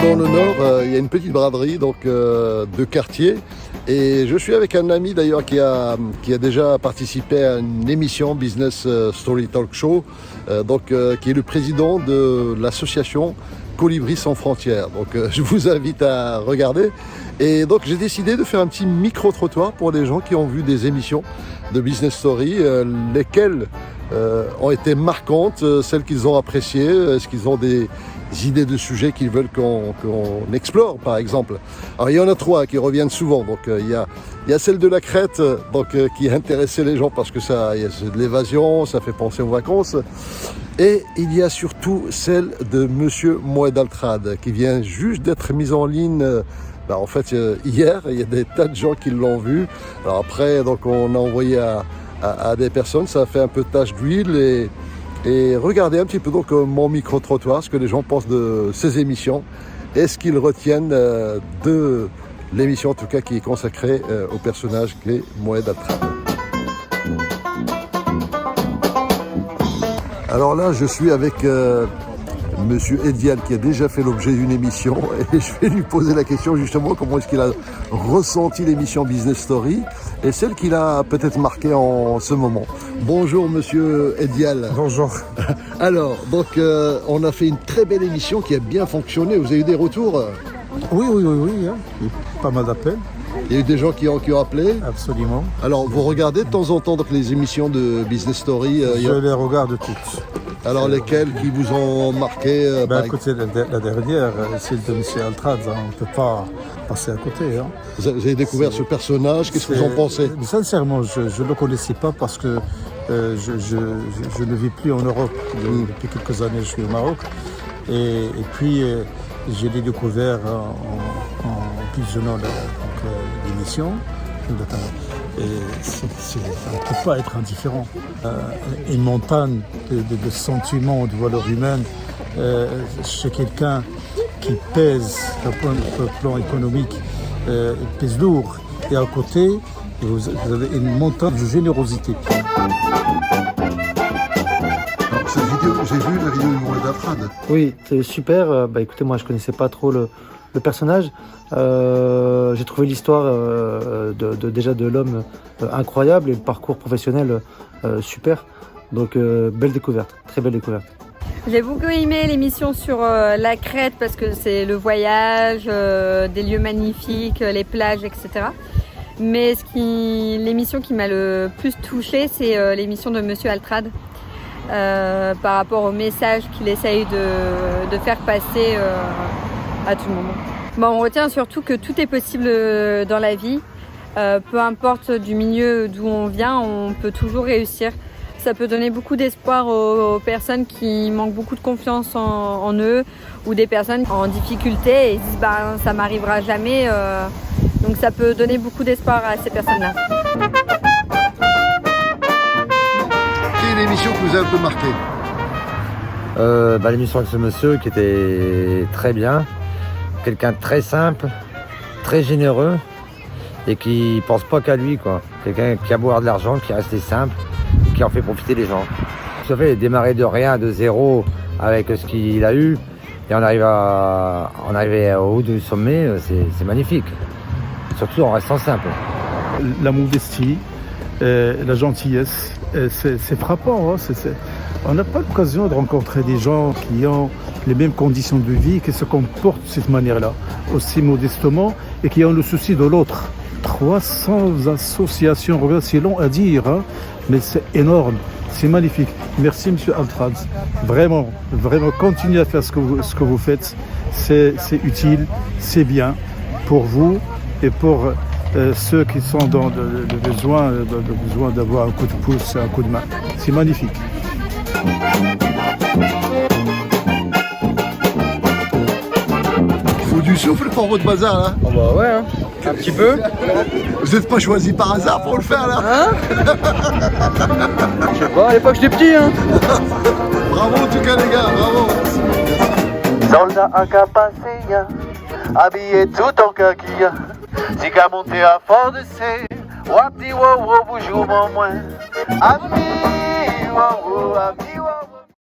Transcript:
dans le Nord, il y a une petite braderie de quartier. Et je suis avec un ami d'ailleurs qui a déjà participé à une émission Business Story Talk Show, qui est le président de l'association Colibri sans frontières. Je vous invite à regarder. Et donc j'ai décidé de faire un petit micro-trottoir pour les gens qui ont vu des émissions de Business Story, lesquelles ont été marquantes, celles qu'ils ont appréciées, est-ce qu'ils ont des idées de sujets qu'ils veulent qu'on explore par exemple. Alors il y en a 3 qui reviennent souvent, il y a celle de la Crète qui intéressait les gens parce que c'est de l'évasion, ça fait penser aux vacances, et il y a surtout celle de Monsieur Moed Altrad qui vient juste d'être mise en ligne. En fait hier, il y a des tas de gens qui l'ont vu. Alors après on a envoyé à des personnes, ça a fait un peu de tache d'huile et regardez un petit peu mon micro-trottoir, ce que les gens pensent de ces émissions et ce qu'ils retiennent de l'émission en tout cas qui est consacrée au personnage qui est Moed Altrad. Alors là je suis avec Monsieur Edial qui a déjà fait l'objet d'une émission et je vais lui poser la question justement comment est-ce qu'il a ressenti l'émission Business Story et celle qu'il a peut-être marquée en ce moment. Bonjour Monsieur Edial. Bonjour. Alors on a fait une très belle émission qui a bien fonctionné, vous avez eu des retours? Oui, hein. Pas mal d'appels. Il y a eu des gens qui ont appelé? Absolument. Alors vous regardez de temps en temps les émissions de Business Story? Je les regarde toutes. Alors lesquelles qui vous ont marqué? Écoutez, la dernière, celle de M. Altrad, on ne peut pas passer à côté. Hein. Vous avez découvert ce personnage, qu'est-ce que vous en pensez? Sincèrement, je ne le connaissais pas parce que je ne vis plus en Europe. Depuis quelques années, je suis au Maroc. Et puis, je l'ai découvert en visionnant l'émission. Et on ne peut pas être indifférent. Une montagne de sentiments, de valeurs humaines chez quelqu'un qui pèse d'un plan économique, pèse lourd. Et à côté, vous avez une montagne de générosité. Alors, cette vidéo, j'ai vu la vidéo de Moed Altrad. Oui, c'est super. Écoutez, moi je ne connaissais pas trop le personnage. J'ai trouvé l'histoire déjà de l'homme incroyable et le parcours professionnel super. Belle découverte, très belle découverte. J'ai beaucoup aimé l'émission sur la Crète parce que c'est le voyage, des lieux magnifiques, les plages, etc. Mais l'émission qui m'a le plus touchée, c'est l'émission de Monsieur Altrad par rapport au message qu'il essaye de faire passer à tout le monde. On retient surtout que tout est possible dans la vie. Peu importe du milieu d'où on vient, on peut toujours réussir. Ça peut donner beaucoup d'espoir aux personnes qui manquent beaucoup de confiance en eux ou des personnes en difficulté et disent ça m'arrivera jamais. Donc ça peut donner beaucoup d'espoir à ces personnes-là. Quelle est l'émission que vous avez un peu marqué? L'émission avec ce monsieur qui était très bien. Quelqu'un de très simple, très généreux et qui pense pas qu'à lui, quoi. Quelqu'un qui a beau avoir de l'argent, qui est resté simple, qui en fait profiter les gens. Ça fait démarrer de rien, de zéro, avec ce qu'il a eu, et on arrive au haut du sommet, c'est magnifique. Surtout en restant simple. La modestie, la gentillesse, c'est frappant. Hein. On n'a pas l'occasion de rencontrer des gens qui ont les mêmes conditions de vie, qui se comportent de cette manière-là, aussi modestement, et qui ont le souci de l'autre. 300 associations, c'est long à dire, hein, mais c'est énorme, c'est magnifique. Merci M. Altrad, vraiment, continuez à faire ce que vous faites, c'est utile, c'est bien pour vous et pour ceux qui sont dans le besoin d'avoir un coup de pouce, un coup de main. C'est magnifique. Il faut du souffle pour votre bazar là. Oh bah ouais, hein. Un petit peu. Vous n'êtes pas choisi par hasard pour le faire là. Hein? Je sais pas, à l'époque j'étais petit hein. Bravo en tout cas les gars, bravo. Soldat incapacité, habillé tout en kaki, si qu'à monter à fort de C, wapti wow wow bonjour mon moins, ami wow